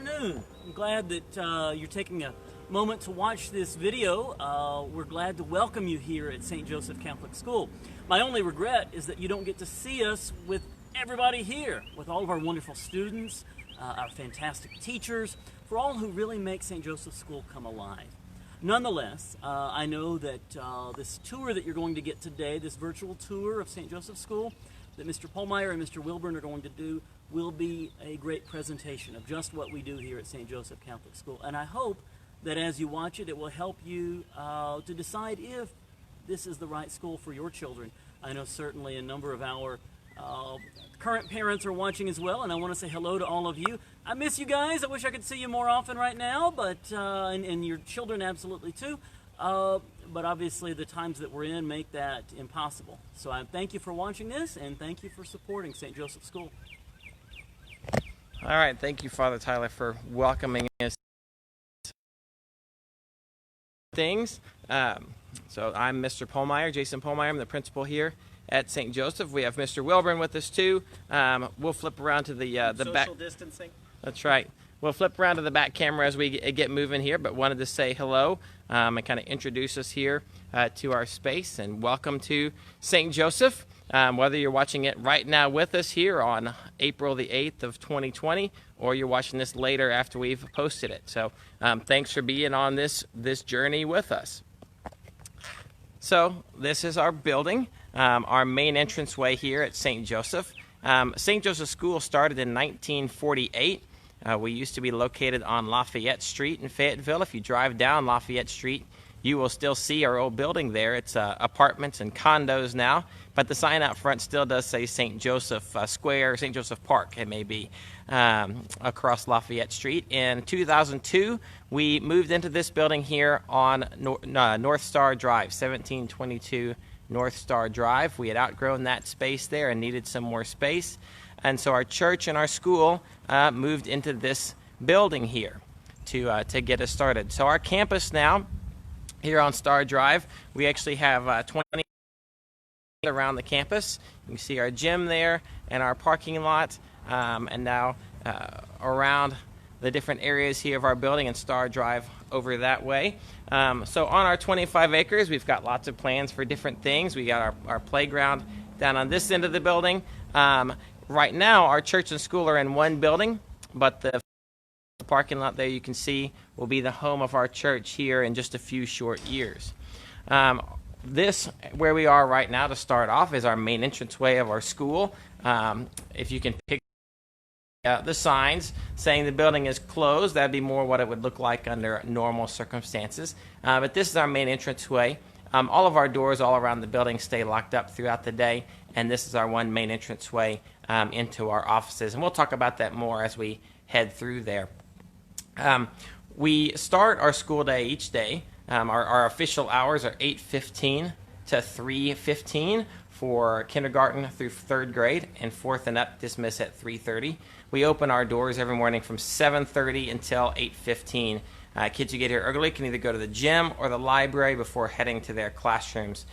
afternoon. I'm glad that you're taking a moment to watch this video. We're glad to welcome you here at St. Joseph Catholic School. My only regret is that you don't get to see us with everybody here, with all of our wonderful students, our fantastic teachers, for all who really make St. Joseph School come alive. Nonetheless, I know that this tour that you're going to get today, this virtual tour of St. Joseph School, that Mr. Pohlmeyer and Mr. Wilburn are going to do, will be a great presentation of just what we do here at St. Joseph Catholic School. And I hope that as you watch it, it will help you to decide if this is the right school for your children. I know certainly a number of our current parents are watching as well, and I want to say hello to all of you. I miss you guys. I wish I could see you more often right now, but and your children absolutely too. But obviously the times that we're in make that impossible. So I thank you for watching this, and thank you for supporting St. Joseph School. All right, thank you, Father Tyler, for welcoming us. So I'm Mr. Pohlmeyer, Jason Pohlmeyer. I'm the principal here at St. Joseph. We have Mr. Wilburn with us too. We'll flip around to the back. Social distancing. That's right. We'll flip around to the back camera as we get moving here, but wanted to say hello and kind of introduce us here to our space, and welcome to St. Joseph. Whether you're watching it right now with us here on April the 8th of 2020, or you're watching this later after we've posted it. So thanks for being on this journey with us. So this is our building, our main entranceway here at St. Joseph. St. Joseph School started in 1948. We used to be located on Lafayette Street in Fayetteville. If you drive down Lafayette Street, you will still see our old building there. It's apartments and condos now, but the sign out front still does say St. Joseph Square, St. Joseph Park, it may be, across Lafayette Street. In 2002, we moved into this building here on North Star Drive, 1722 North Star Drive. We had outgrown that space there and needed some more space, and so our church and our school moved into this building here to get us started. So our campus now, here on Star Drive, we actually have 20 around the campus. You can see our gym there and our parking lot, and now around the different areas here of our building, and Star Drive over that way. So on our 25 acres, we've got lots of plans for different things. We got our playground down on this end of the building. Right now, our church and school are in one building, but the parking lot there you can see will be the home of our church here in just a few short years. This, where we are right now to start off, is our main entranceway of our school. If you can pick the signs saying the building is closed, that'd be more what it would look like under normal circumstances. But this is our main entranceway. All of our doors all around the building stay locked up throughout the day, and this is our one main entranceway into our offices. And we'll talk about that more as we head through there. We start our school day each day. Our official hours are 8:15 to 3:15 for kindergarten through third grade, and fourth and up dismiss at 3:30. We open our doors every morning from 7:30 until 8:15. Kids who get here early can either go to the gym or the library before heading to their classrooms.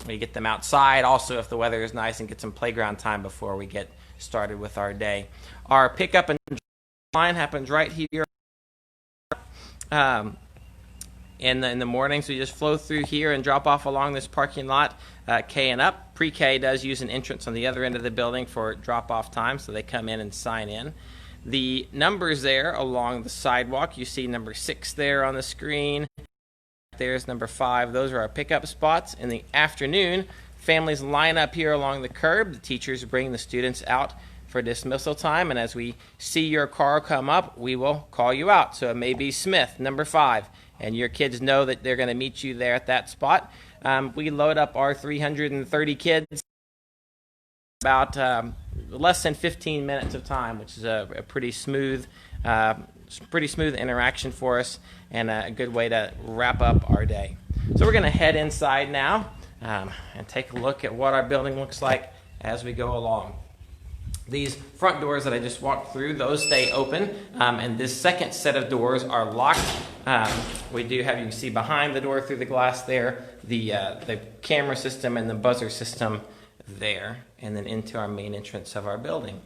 We get them outside also if the weather is nice, and get some playground time before we get started with our day. Our pickup and line happens right here. In the mornings, we just flow through here and drop off along this parking lot, K and up. Pre-K does use an entrance on the other end of the building for drop-off time, so they come in and sign in. The numbers there along the sidewalk, you see number 6 there on the screen. There's number 5. Those are our pickup spots. In the afternoon, families line up here along the curb. The teachers bring the students out for dismissal time, and as we see your car come up, we will call you out. So it may be Smith, number 5, and your kids know that they're going to meet you there at that spot. We load up our 330 kids about less than 15 minutes of time, which is a pretty smooth interaction for us, and a good way to wrap up our day. So we're going to head inside now and take a look at what our building looks like as we go along. These front doors that I just walked through, those stay open, and this second set of doors are locked. We do have, you can see behind the door through the glass there, the camera system and the buzzer system there, and then into our main entrance of our building.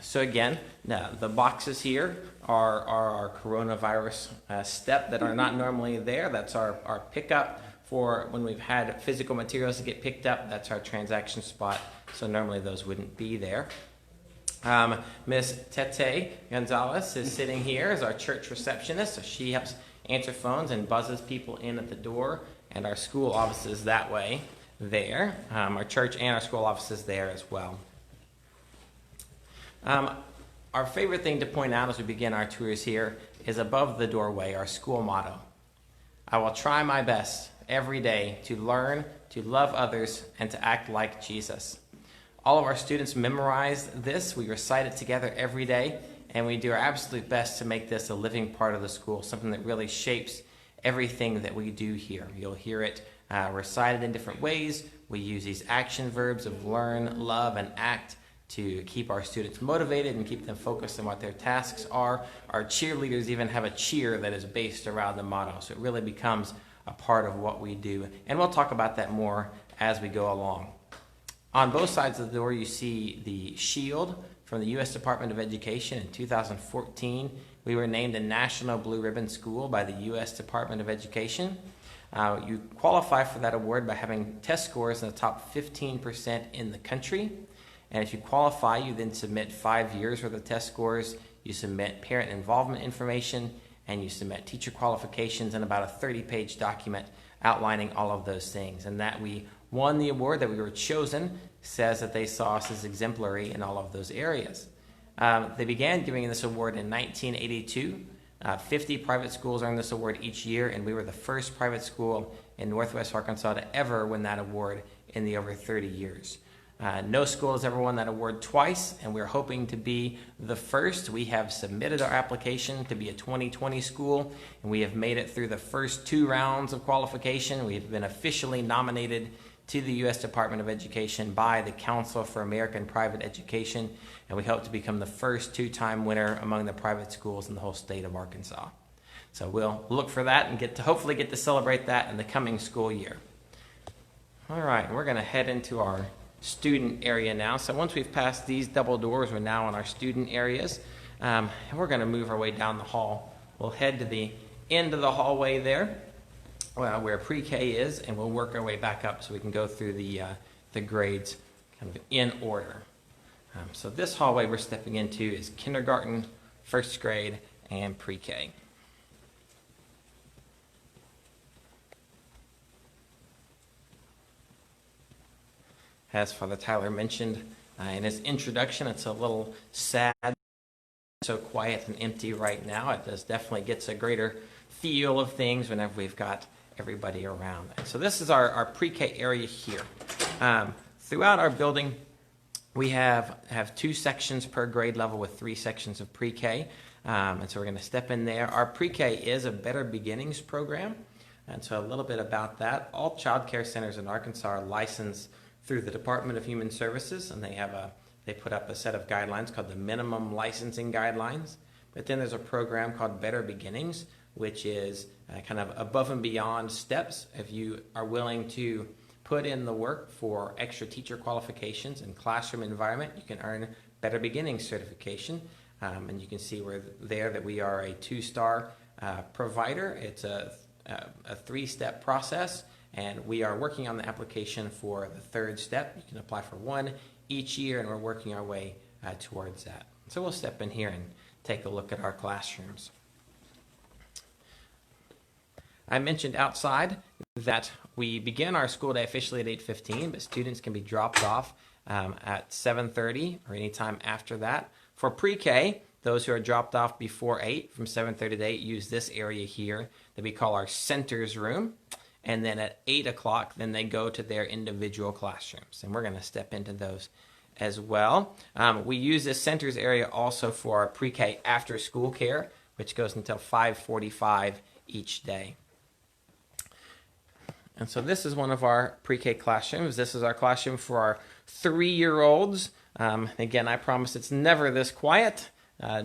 So again, now the boxes here are our coronavirus step that are not normally there. That's our pickup for when we've had physical materials to get picked up. That's our transaction spot. So normally those wouldn't be there. Miss Tete Gonzalez is sitting here as our church receptionist. So she helps answer phones and buzzes people in at the door. And our school office is that way there. Our church and our school office is there as well. Our favorite thing to point out as we begin our tours here is above the doorway, our school motto. I will try my best every day to learn, to love others, and to act like Jesus. All of our students memorize this. We recite it together every day, and we do our absolute best to make this a living part of the school, something that really shapes everything that we do here. You'll hear it recited in different ways. We use these action verbs of learn, love, and act to keep our students motivated and keep them focused on what their tasks are. Our cheerleaders even have a cheer that is based around the motto, so it really becomes a part of what we do. And we'll talk about that more as we go along. On both sides of the door, you see the shield from the U.S. Department of Education. In 2014, we were named a National Blue Ribbon School by the U.S. Department of Education. You qualify for that award by having test scores in the top 15% in the country. And if you qualify, you then submit 5 years worth of test scores, you submit parent involvement information, and you submit teacher qualifications and about a 30-page document outlining all of those things. And that we won the award, that we were chosen, says that they saw us as exemplary in all of those areas. They began giving this award in 1982. 50 private schools earn this award each year, and we were the first private school in Northwest Arkansas to ever win that award in the over 30 years. No school has ever won that award twice, and we're hoping to be the first. We have submitted our application to be a 2020 school, and we have made it through the first 2 rounds of qualification. We have been officially nominated to the U.S. Department of Education by the Council for American Private Education, and we hope to become the first 2-time winner among the private schools in the whole state of Arkansas. So we'll look for that and hopefully get to celebrate that in the coming school year. All right, we're going to head into our student area now. So once we've passed these double doors, we're now in our student areas, and we're going to move our way down the hall. We'll head to the end of the hallway there, where pre-K is, and we'll work our way back up so we can go through the grades kind of in order. So this hallway we're stepping into is kindergarten, first grade, and pre-K. As Father Tyler mentioned in his introduction, it's a little sad, so quiet and empty right now. It definitely gets a greater feel of things whenever we've got everybody around. So this is our pre-K area here. Throughout our building, we have 2 sections per grade level with 3 sections of pre-K. And so we're going to step in there. Our pre-K is a Better Beginnings program. And so a little bit about that. All child care centers in Arkansas are licensed through the Department of Human Services, and they put up a set of guidelines called the Minimum Licensing Guidelines. But then there's a program called Better Beginnings, which is kind of above and beyond steps. If you are willing to put in the work for extra teacher qualifications and classroom environment, you can earn Better Beginnings certification. And you can see that we are a 2-star provider. It's a 3-step process. And we are working on the application for the 3rd step. You can apply for 1 each year, and we're working our way towards that. So we'll step in here and take a look at our classrooms. I mentioned outside that we begin our school day officially at 8:15, but students can be dropped off at 7:30 or any time after that. For pre-K, those who are dropped off before 8, from 7:30 to 8, use this area here that we call our centers room. And then at 8 o'clock, then they go to their individual classrooms. And we're going to step into those as well. We use this centers area also for our pre-K after school care, which goes until 5:45 each day. And so this is one of our pre-K classrooms. This is our classroom for our 3-year-olds. Again, I promise it's never this quiet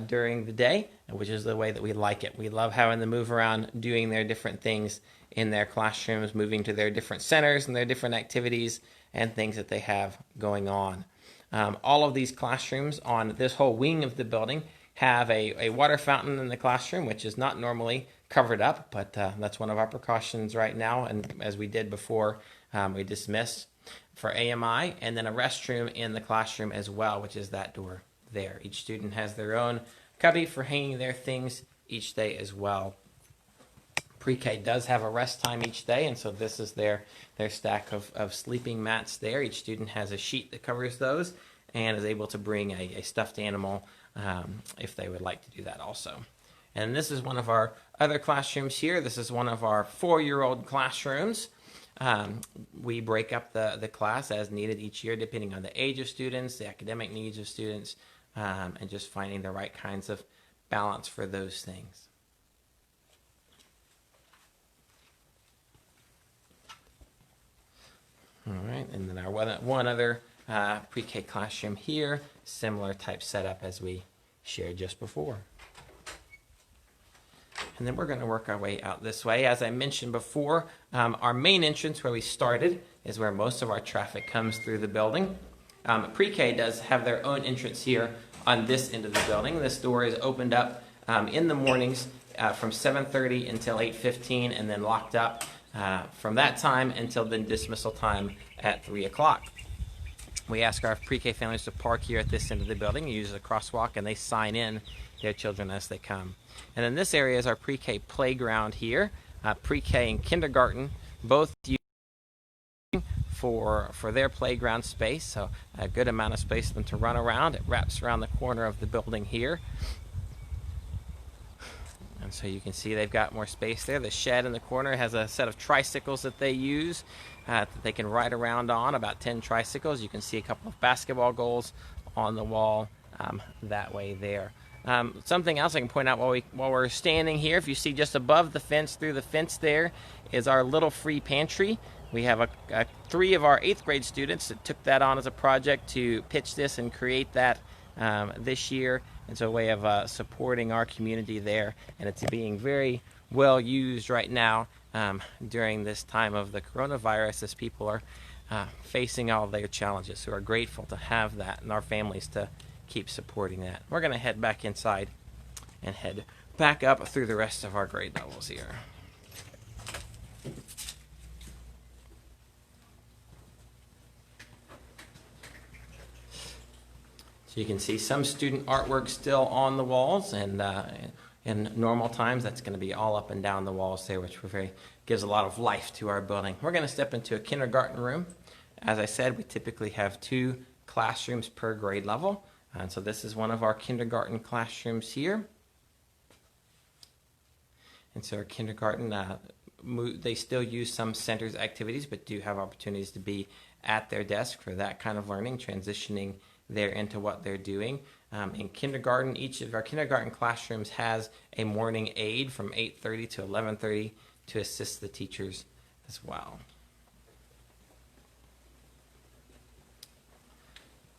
during the day, which is the way that we like it. We love having them move around, doing their different things in their classrooms, moving to their different centers and their different activities and things that they have going on. All of these classrooms on this whole wing of the building have a water fountain in the classroom, which is not normally covered up, but that's one of our precautions right now. And as we did before, we dismissed for AMI, and then a restroom in the classroom as well, which is that door there. Each student has their own cubby for hanging their things each day as well. Pre-K does have a rest time each day, and so this is their stack of sleeping mats there. Each student has a sheet that covers those and is able to bring a stuffed animal if they would like to do that also. And this is one of our other classrooms here. This is one of our 4-year-old classrooms. We break up the class as needed each year depending on the age of students, the academic needs of students, and just finding the right kinds of balance for those things. All right, and then our one other pre-K classroom here, similar type setup as we shared just before. And then we're going to work our way out this way. As I mentioned before, our main entrance where we started is where most of our traffic comes through the building. Pre-K does have their own entrance here on this end of the building. This door is opened up in the mornings from 7:30 until 8:15 and then locked up from that time until the dismissal time at 3 o'clock. We ask our pre-K families to park here at this end of the building, use a crosswalk, and they sign in their children as they come. And then this area is our pre-K playground here. Pre-K and kindergarten both use for their playground space, so a good amount of space for them to run around. It wraps around the corner of the building here. And so you can see they've got more space there. The shed in the corner has a set of tricycles that they use that they can ride around on, about 10 tricycles. You can see a couple of basketball goals on the wall that way there. Something else I can point out while we're standing here, if you see just above the fence, through the fence there, is our little free pantry. We have 3 of our 8th grade students that took that on as a project to pitch this and create that this year. It's a way of supporting our community there, and it's being very well used right now during this time of the coronavirus as people are facing all of their challenges. So we're grateful to have that and our families to keep supporting that. We're going to head back inside and head back up through the rest of our grade levels here. So you can see some student artwork still on the walls, and in normal times that's going to be all up and down the walls there, which gives a lot of life to our building. We're going to step into a kindergarten room. As I said, we typically have 2 classrooms per grade level, and so this is one of our kindergarten classrooms here. And so our kindergarten, they still use some centers activities, but do have opportunities to be at their desk for that kind of learning, transitioning there into what they're doing. In kindergarten, each of our kindergarten classrooms has a morning aide from 8:30 to 11:30 to assist the teachers as well.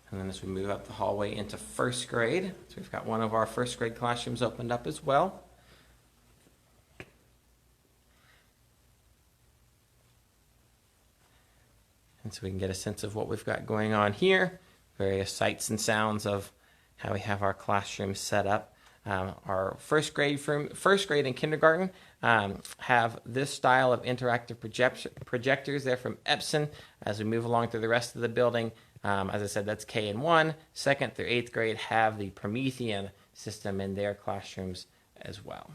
And then as we move up the hallway into first grade, so we've got one of our first grade classrooms opened up as well. And so we can get a sense of what we've got going on here. Various sights and sounds of how we have our classrooms set up. Our first grade and kindergarten have this style of interactive projectors. They're from Epson. As we move along through the rest of the building, as I said, that's K and 1. 2nd through 8th grade have the Promethean system in their classrooms as well.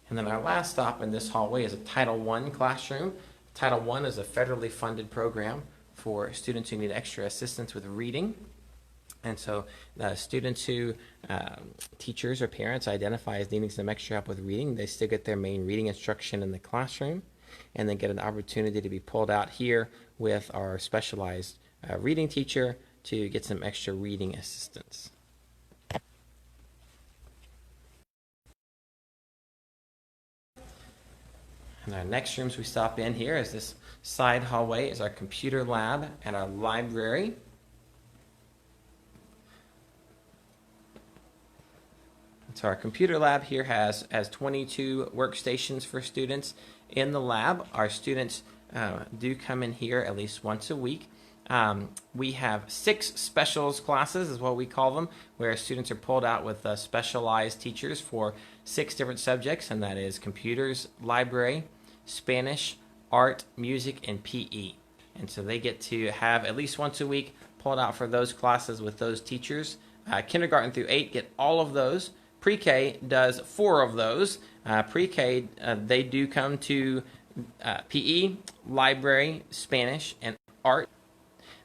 And then our last stop in this hallway is a Title I classroom. Title I is a federally funded program for students who need extra assistance with reading. And so students who teachers or parents identify as needing some extra help with reading, they still get their main reading instruction in the classroom and then get an opportunity to be pulled out here with our specialized reading teacher to get some extra reading assistance. And our next rooms we stop in here is this side hallway is our computer lab and our library. So our computer lab here has 22 workstations for students, in the lab. Our students do come in here at least once a week. We have 6 specials classes, is what we call them, where students are pulled out with specialized teachers for 6 different subjects, and that is computers, library, Spanish, art, music, and PE. And so they get to have at least once a week pulled out for those classes with those teachers. Kindergarten through 8 get all of those. Pre-K does 4 of those. Pre-K, they do come to PE, library, Spanish, and art.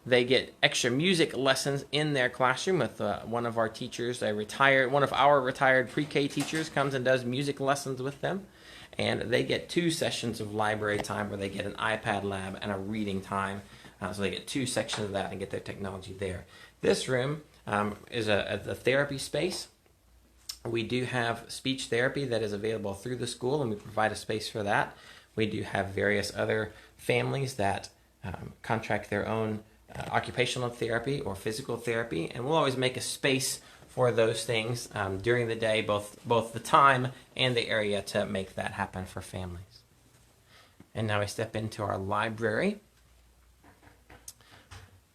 They get extra music lessons in their classroom with one of our teachers, one of our retired pre-K teachers comes and does music lessons with them. And they get 2 sessions of library time where they get an iPad lab and a reading time. So they get 2 sections of that and get their technology there. This room is a therapy space. We do have speech therapy that is available through the school, and we provide a space for that. We do have various other families that contract their own occupational therapy or physical therapy, and we'll always make a space for those things during the day, both the time and the area to make that happen for families. And now we step into our library.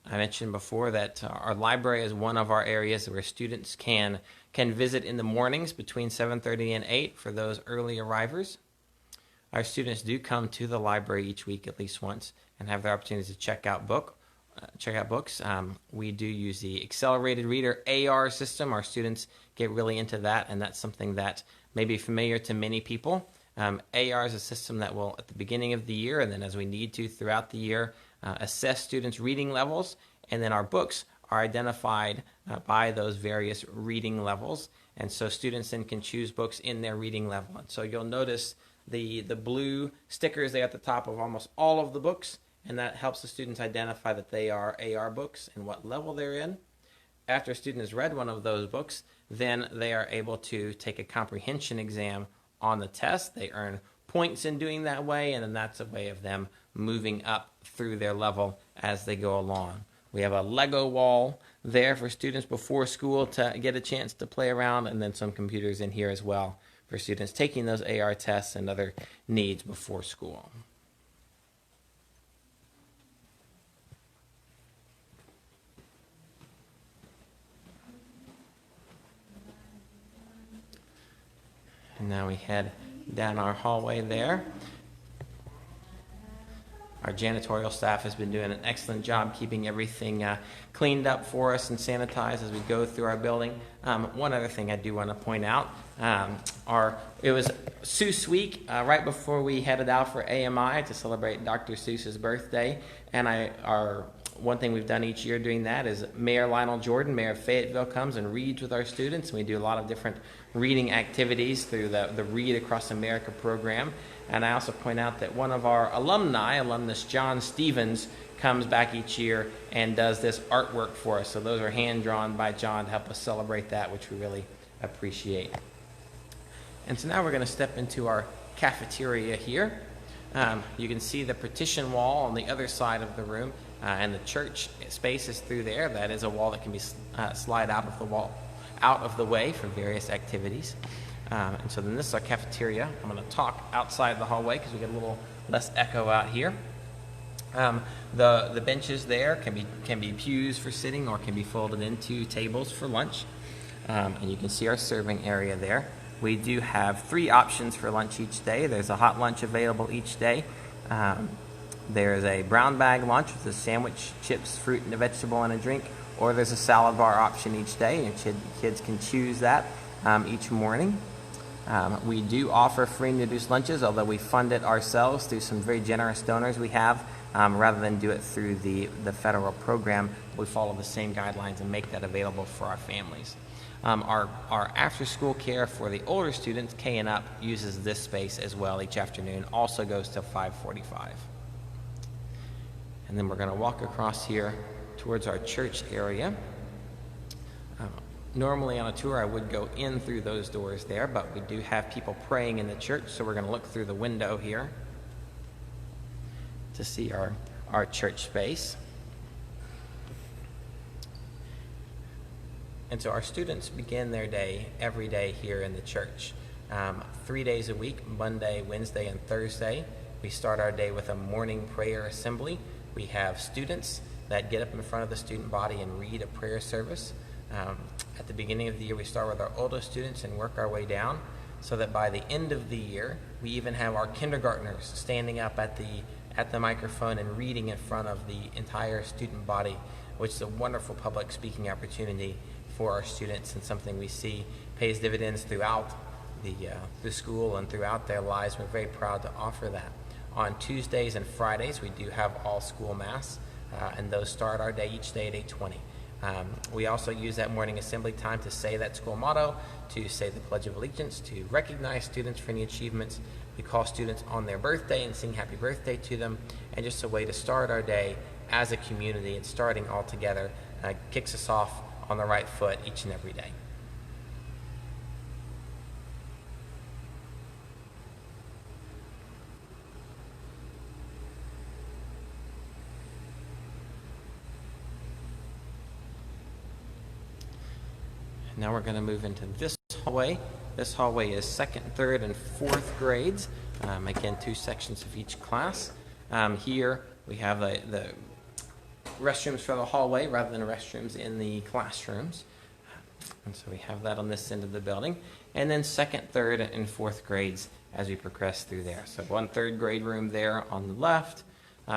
I mentioned before that our library is one of our areas where students can visit in the mornings between 7:30 and 8 for those early arrivers. Our students do come to the library each week at least once and have the opportunity to check out books. We do use the accelerated reader AR system. Our students get really into that, and that's something that may be familiar to many people. AR is a system that will, at the beginning of the year, and then as we need to throughout the year, assess students' reading levels, and then our books are identified by those various reading levels, and so students then can choose books in their reading level. And so you'll notice the blue stickers there at the top of almost all of the books, and that helps the students identify that they are AR books and what level they're in. After a student has read one of those books, then they are able to take a comprehension exam on the test. They earn points in doing that way, and then that's a way of them moving up through their level as they go along. We have a Lego wall there for students before school to get a chance to play around, and then some computers in here as well for students taking those AR tests and other needs before school. And now we head down our hallway there. Our janitorial staff has been doing an excellent job keeping everything cleaned up for us and sanitized as we go through our building. One other thing I do want to point out, it was Seuss Week right before we headed out for AMI to celebrate Dr. Seuss's birthday, and one thing we've done each year doing that is Mayor Lionel Jordan, Mayor of Fayetteville, comes and reads with our students, and we do a lot of different reading activities through the Read Across America program. And I also point out that one of our alumnus John Stevens, comes back each year and does this artwork for us. So those are hand-drawn by John to help us celebrate that, which we really appreciate. And so now we're going to step into our cafeteria here. You can see the partition wall on the other side of the room, and the church space is through there. That is a wall that can be slide out of the way for various activities. And so then this is our cafeteria. I'm going to talk outside the hallway because we get a little less echo out here. The benches there can be pews for sitting or can be folded into tables for lunch. And you can see our serving area there. We do have 3 options for lunch each day. There's a hot lunch available each day. There's a brown bag lunch with a sandwich, chips, fruit, and a vegetable, and a drink. Or there's a salad bar option each day. Your kids can choose that each morning. We do offer free and reduced lunches, although we fund it ourselves through some very generous donors we have. Rather than do it through the federal program, we follow the same guidelines and make that available for our families. Our after-school care for the older students, K and up, uses this space as well each afternoon, also goes till 5:45. And then we're going to walk across here towards our church area. Normally on a tour I would go in through those doors there, but we do have people praying in the church, so we're going to look through the window here to see our church space. And so our students begin their day every day here in the church. 3 days a week, Monday, Wednesday, and Thursday. we start our day with a morning prayer assembly. We have students that get up in front of the student body and read a prayer service. At the beginning of the year, we start with our oldest students and work our way down, so that by the end of the year, we even have our kindergartners standing up at the microphone and reading in front of the entire student body, which is a wonderful public speaking opportunity for our students, and something we see pays dividends throughout the school and throughout their lives. We're very proud to offer that. On Tuesdays and Fridays, we do have all school mass, and those start our day each day at 8:20. We also use that morning assembly time to say that school motto, to say the Pledge of Allegiance, to recognize students for any achievements. We call students on their birthday and sing happy birthday to them, and just a way to start our day as a community, and starting all together kicks us off on the right foot each and every day. Now we're going to move into this hallway. This hallway is second, third, and fourth grades. Again, 2 sections of each class. Here we have the restrooms for the hallway rather than restrooms in the classrooms. And so we have that on this end of the building. And then second, third, and fourth grades as we progress through there. So 1 third grade room there on the left.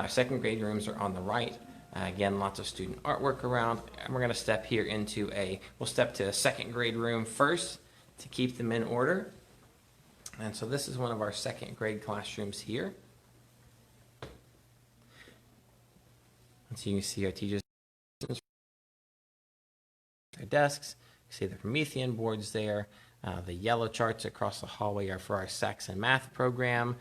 Second grade rooms are on the right. Again, lots of student artwork around, and we're going to step here into we'll step to a second grade room first to keep them in order. And so this is one of our second grade classrooms here. And so you can see our teachers, their desks, you see the Promethean boards there. The yellow charts across the hallway are for our Saxon math program.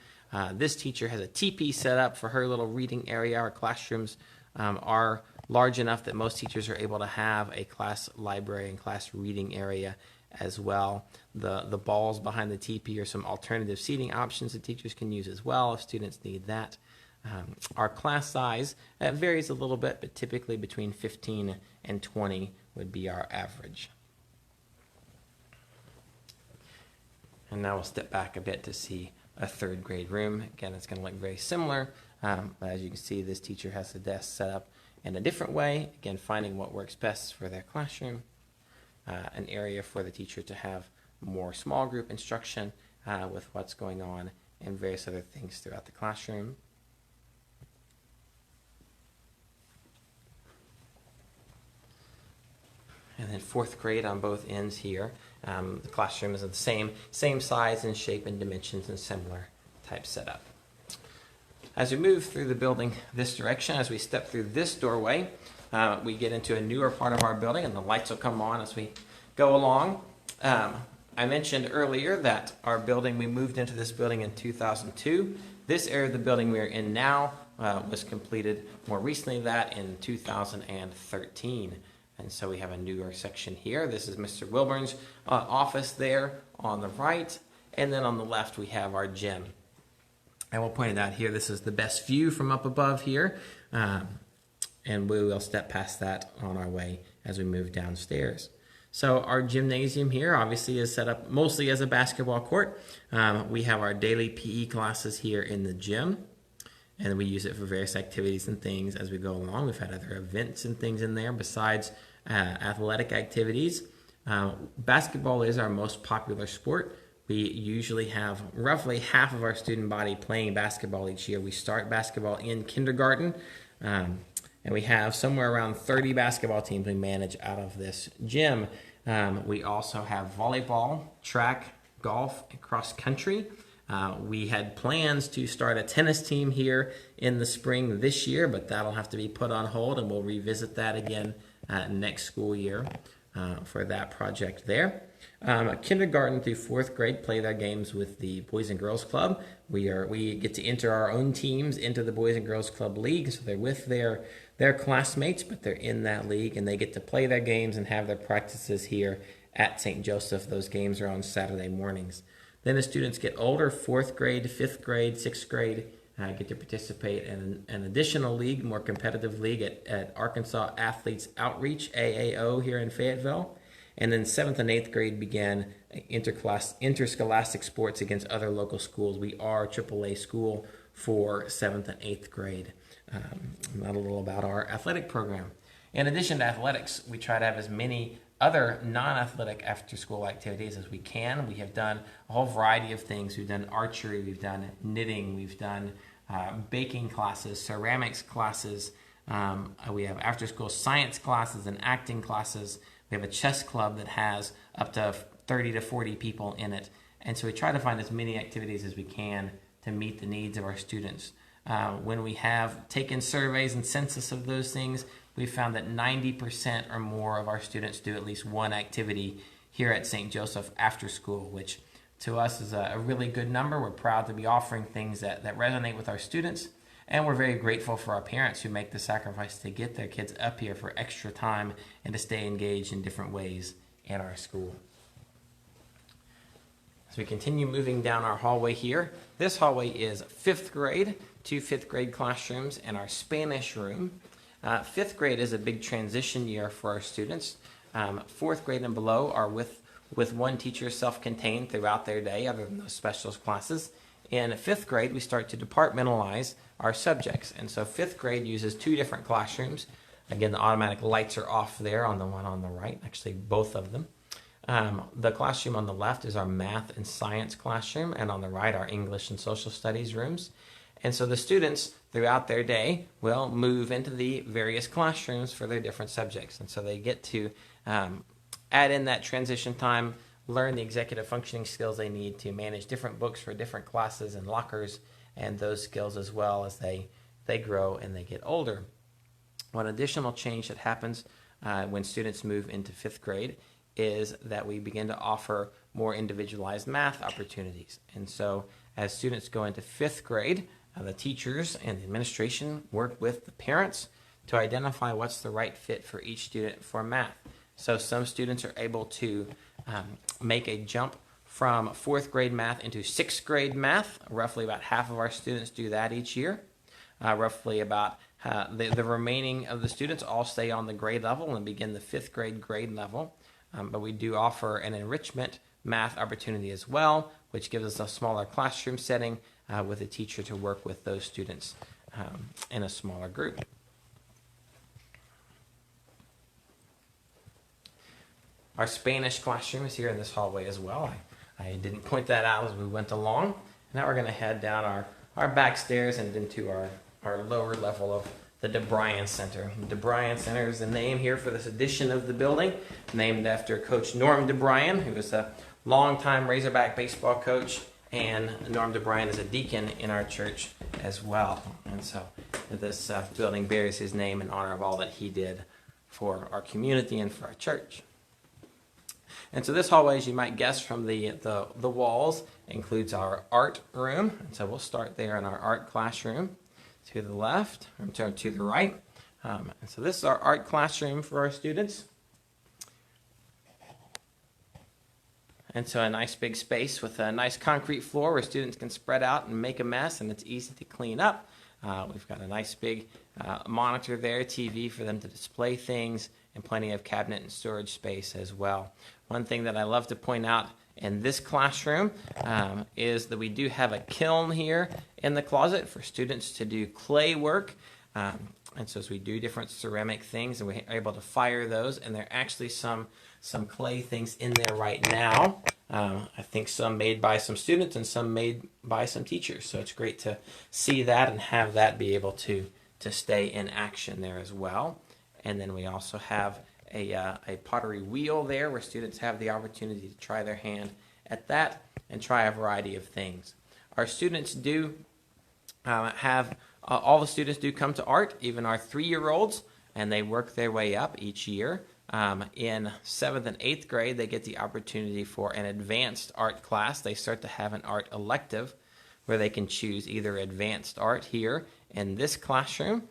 This teacher has a teepee set up for her little reading area. Our classrooms are large enough that most teachers are able to have a class library and class reading area as well. The balls behind the teepee are some alternative seating options that teachers can use as well if students need that. Our class size varies a little bit, but typically between 15 and 20 would be our average. And now we'll step back a bit to see a third grade room. Again, it's going to look very similar. But as you can see, this teacher has the desk set up in a different way. Again, finding what works best for their classroom. An area for the teacher to have more small group instruction with what's going on and various other things throughout the classroom. And then fourth grade on both ends here. The classroom is of the same size and shape and dimensions and similar type setup. As we move through the building this direction, as we step through this doorway, we get into a newer part of our building, and the lights will come on as we go along. I mentioned earlier that our building, we moved into this building in 2002. This area of the building we're in now was completed more recently that in 2013. And so we have a newer section here. This is Mr. Wilburn's office there on the right. And then on the left, we have our gym. And we'll point it out here. This is the best view from up above here. And we will step past that on our way as we move downstairs. So our gymnasium here obviously is set up mostly as a basketball court. We have our daily PE classes here in the gym. And we use it for various activities and things as we go along. We've had other events and things in there besides athletic activities. Basketball is our most popular sport. We usually have roughly half of our student body playing basketball each year. We start basketball in kindergarten, and we have somewhere around 30 basketball teams we manage out of this gym. We also have volleyball, track, golf, and cross country. We had plans to start a tennis team here in the spring this year, but that'll have to be put on hold, and we'll revisit that again next school year for that project there. Kindergarten through fourth grade play their games with the Boys and Girls Club. We get to enter our own teams into the Boys and Girls Club League, so they're with their classmates, but they're in that league, and they get to play their games and have their practices here at St. Joseph. Those games are on Saturday mornings. Then as students get older, fourth grade, fifth grade, sixth grade, get to participate in an additional league, more competitive league at Arkansas Athletes Outreach, AAO, here in Fayetteville. And then 7th and 8th grade began interscholastic sports against other local schools. We are a AAA school for 7th and 8th grade. A little about our athletic program. In addition to athletics, we try to have as many other non-athletic after-school activities as we can. We have done a whole variety of things. We've done archery, we've done knitting, we've done baking classes, ceramics classes. We have after-school science classes and acting classes. We have a chess club that has up to 30 to 40 people in it. And so we try to find as many activities as we can to meet the needs of our students. When we have taken surveys and census of those things, we found that 90% or more of our students do at least one activity here at St. Joseph after school, which to us is a really good number. We're proud to be offering things that resonate with our students, and we're very grateful for our parents who make the sacrifice to get their kids up here for extra time and to stay engaged in different ways in our school. As we continue moving down our hallway here, this hallway is 5th grade, 2 5th grade classrooms, and our Spanish room. 5th grade is a big transition year for our students. 4th grade and below are with one teacher self-contained throughout their day, other than those specialist classes. In 5th grade, we start to departmentalize our subjects. And so 5th grade uses 2 different classrooms. Again, the automatic lights are off there on the one on the right, actually both of them. The classroom on the left is our math and science classroom, and on the right, our English and social studies rooms. And so the students, throughout their day, will move into the various classrooms for their different subjects. And so they get to add in that transition time, learn the executive functioning skills they need to manage different books for different classes and lockers, and those skills as well as they grow and they get older. One additional change that happens when students move into 5th grade is that we begin to offer more individualized math opportunities. And so as students go into 5th grade, the teachers and the administration work with the parents to identify what's the right fit for each student for math. So some students are able to make a jump from 4th grade math into 6th grade math. Roughly about half of our students do that each year. Roughly about the remaining of the students all stay on the grade level and begin the 5th grade level. But we do offer an enrichment math opportunity as well, which gives us a smaller classroom setting with a teacher to work with those students in a smaller group. Our Spanish classroom is here in this hallway as well. I didn't point that out as we went along. Now we're going to head down our back stairs and into our lower level of the DeBryan Center. The DeBryan Center is the name here for this edition of the building, named after Coach Norm DeBryan, who was a longtime Razorback baseball coach, and Norm DeBryan is a deacon in our church as well. And so this building bears his name in honor of all that he did for our community and for our church. And so this hallway, as you might guess from the walls, includes our art room. And so we'll start there in our art classroom to the left, or to the right. And so this is our art classroom for our students. And so a nice big space with a nice concrete floor where students can spread out and make a mess, and it's easy to clean up. We've got a nice big monitor there, TV for them to display things, and plenty of cabinet and storage space as well. One thing that I love to point out in this classroom is that we do have a kiln here in the closet for students to do clay work. And so as we do different ceramic things, and we're able to fire those, and there are actually some clay things in there right now. I think some made by some students and some made by some teachers. So it's great to see that and have that be able to stay in action there as well. And then we also have a pottery wheel there where students have the opportunity to try their hand at that and try a variety of things. Our students do all the students do come to art, even our 3-year-olds, and they work their way up each year. In 7th and 8th grade, they get the opportunity for an advanced art class. They start to have an art elective where they can choose either advanced art here in this classroom,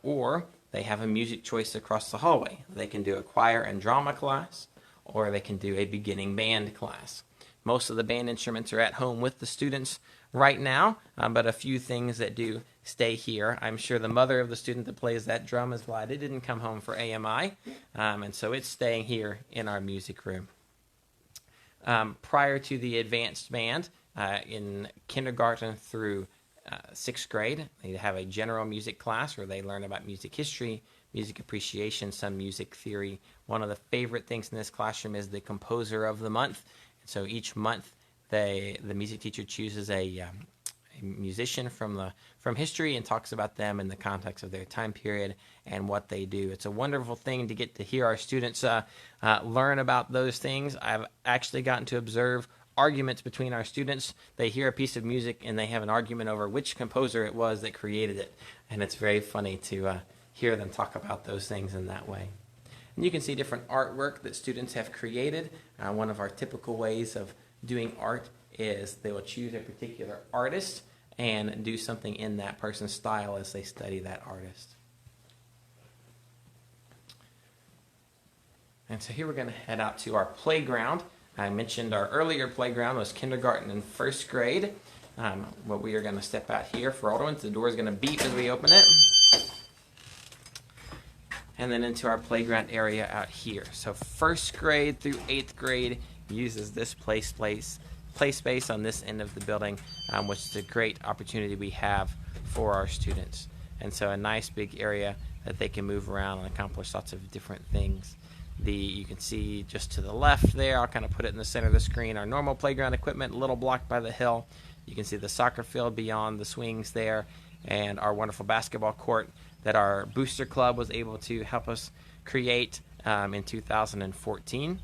or they have a music choice across the hallway. They can do a choir and drama class, or they can do a beginning band class. Most of the band instruments are at home with the students right now, but a few things that do stay here. I'm sure the mother of the student that plays that drum is glad it didn't come home for AMI, and so it's staying here in our music room. Prior to the advanced band, in kindergarten through sixth grade. They have a general music class where they learn about music history, music appreciation, some music theory. One of the favorite things in this classroom is the composer of the month. And so each month, the music teacher chooses a musician from history and talks about them in the context of their time period and what they do. It's a wonderful thing to get to hear our students learn about those things. I've actually gotten to observe arguments between our students. They hear a piece of music and they have an argument over which composer it was that created it. And it's very funny to hear them talk about those things in that way. And you can see different artwork that students have created. One of our typical ways of doing art is they will choose a particular artist and do something in that person's style as they study that artist. And so here we're going to head out to our playground. I mentioned our earlier playground was kindergarten and first grade. What we are going to step out here for older ones. The door is going to beep as we open it. And then into our playground area out here. So first grade through 8th grade uses this play space on this end of the building, which is a great opportunity we have for our students. And so a nice big area that they can move around and accomplish lots of different things. You can see just to the left there, I'll kind of put it in the center of the screen, our normal playground equipment, a little blocked by the hill. You can see the soccer field beyond the swings there, and our wonderful basketball court that our booster club was able to help us create in 2014.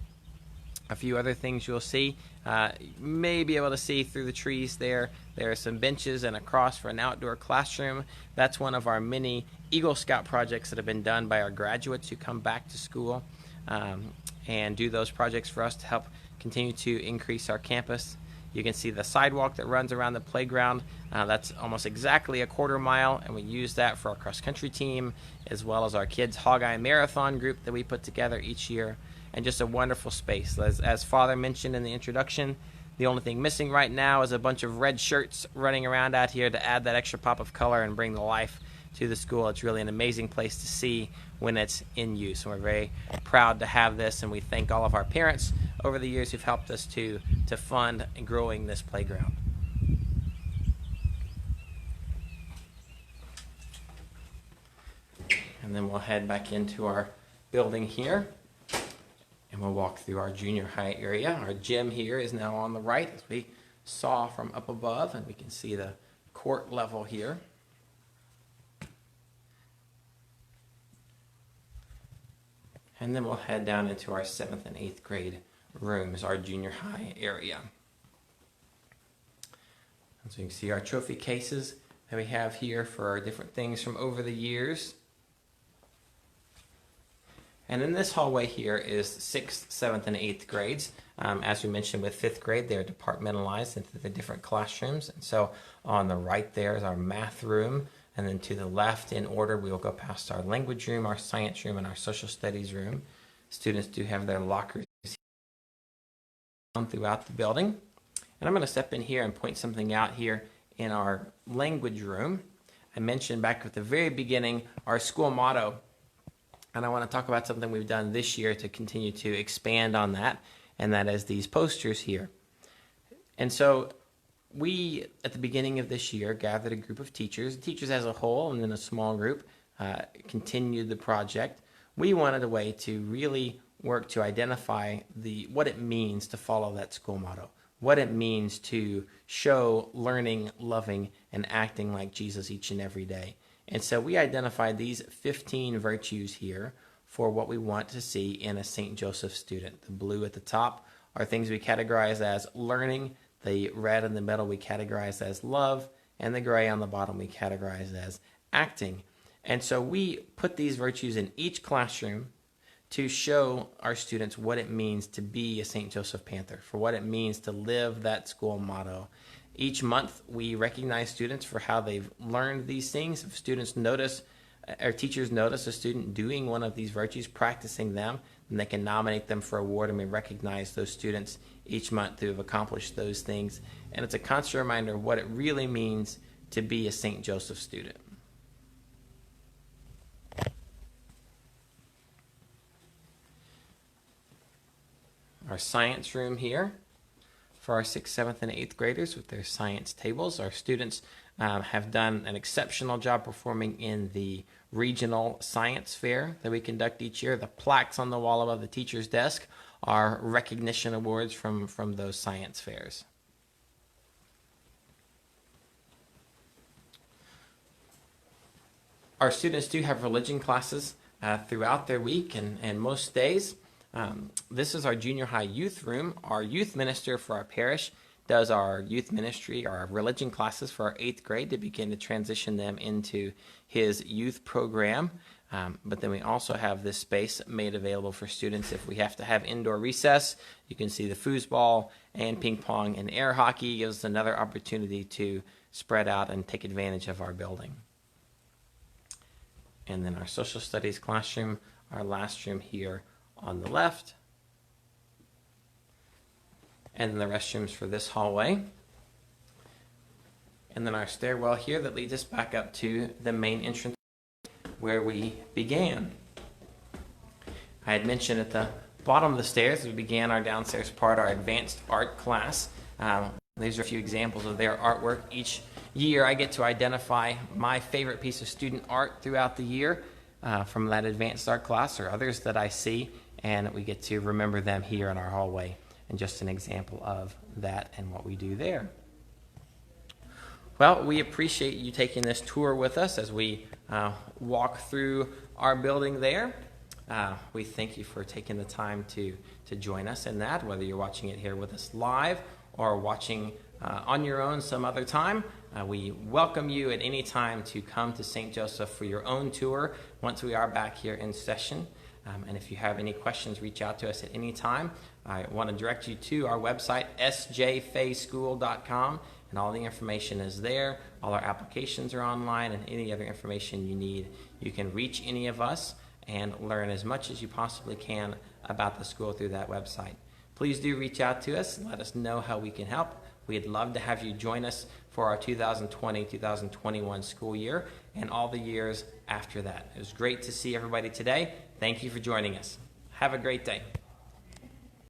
A few other things you'll see. You may be able to see through the trees there. There are some benches and a cross for an outdoor classroom. That's one of our many Eagle Scout projects that have been done by our graduates who come back to school and do those projects for us to help continue to increase our campus. You can see the sidewalk that runs around the playground. That's almost exactly a quarter mile, and we use that for our cross-country team as well as our kids' Hog-Eye Marathon group that we put together each year. And just a wonderful space. As Father mentioned in the introduction, the only thing missing right now is a bunch of red shirts running around out here to add that extra pop of color and bring the life to the school. It's really an amazing place to see when it's in use. And we're very proud to have this, and we thank all of our parents over the years who've helped us to fund growing this playground. And then we'll head back into our building here. And we'll walk through our junior high area. Our gym here is now on the right as we saw from up above, and we can see the court level here. And then we'll head down into our 7th and 8th grade rooms, our junior high area. And so you can see our trophy cases that we have here for our different things from over the years. And in this hallway here is 6th, 7th, and 8th grades. As we mentioned with 5th grade, they're departmentalized into the different classrooms. And so on the right there is our math room. And then to the left, in order, we will go past our language room, our science room, and our social studies room. Students do have their lockers throughout the building. And I'm going to step in here and point something out here in our language room. I mentioned back at the very beginning our school motto. And I want to talk about something we've done this year to continue to expand on that, and that is these posters here. And so we, at the beginning of this year, gathered a group of teachers as a whole, and then a small group, continued the project. We wanted a way to really work to identify what it means to follow that school motto, what it means to show learning, loving, and acting like Jesus each and every day. And so we identified these 15 virtues here for what we want to see in a St. Joseph student. The blue at the top are things we categorize as learning. The red in the middle we categorize as love. And the gray on the bottom we categorize as acting. And so we put these virtues in each classroom to show our students what it means to be a St. Joseph Panther, for what it means to live that school motto. Each month, we recognize students for how they've learned these things. If students notice, or teachers notice a student doing one of these virtues, practicing them, then they can nominate them for award, and we recognize those students each month who have accomplished those things. And it's a constant reminder of what it really means to be a St. Joseph student. Our science room here for our 6th, 7th, and 8th graders with their science tables. Our students have done an exceptional job performing in the regional science fair that we conduct each year. The plaques on the wall above the teacher's desk are recognition awards from those science fairs. Our students do have religion classes throughout their week and most days. This is our junior high youth room. Our youth minister for our parish does our youth ministry, our religion classes for our 8th grade to begin to transition them into his youth program. But then we also have this space made available for students if we have to have indoor recess. You can see the foosball and ping pong and air hockey gives us another opportunity to spread out and take advantage of our building. And then our social studies classroom, our last room here on the left. And then the restrooms for this hallway. And then our stairwell here that leads us back up to the main entrance where we began. I had mentioned at the bottom of the stairs we began our downstairs part, our advanced art class. These are a few examples of their artwork. Each year I get to identify my favorite piece of student art throughout the year from that advanced art class or others that I see, and we get to remember them here in our hallway. And just an example of that and what we do there. Well, we appreciate you taking this tour with us as we walk through our building there. We thank you for taking the time to join us in that, whether you're watching it here with us live or watching on your own some other time. We welcome you at any time to come to St. Joseph for your own tour once we are back here in session. And if you have any questions, reach out to us at any time. I want to direct you to our website, sjfayschool.com, and all the information is there. All our applications are online, and any other information you need. You can reach any of us and learn as much as you possibly can about the school through that website. Please do reach out to us and let us know how we can help. We'd love to have you join us for our 2020-2021 school year and all the years after that. It was great to see everybody today. Thank you for joining us. Have a great day.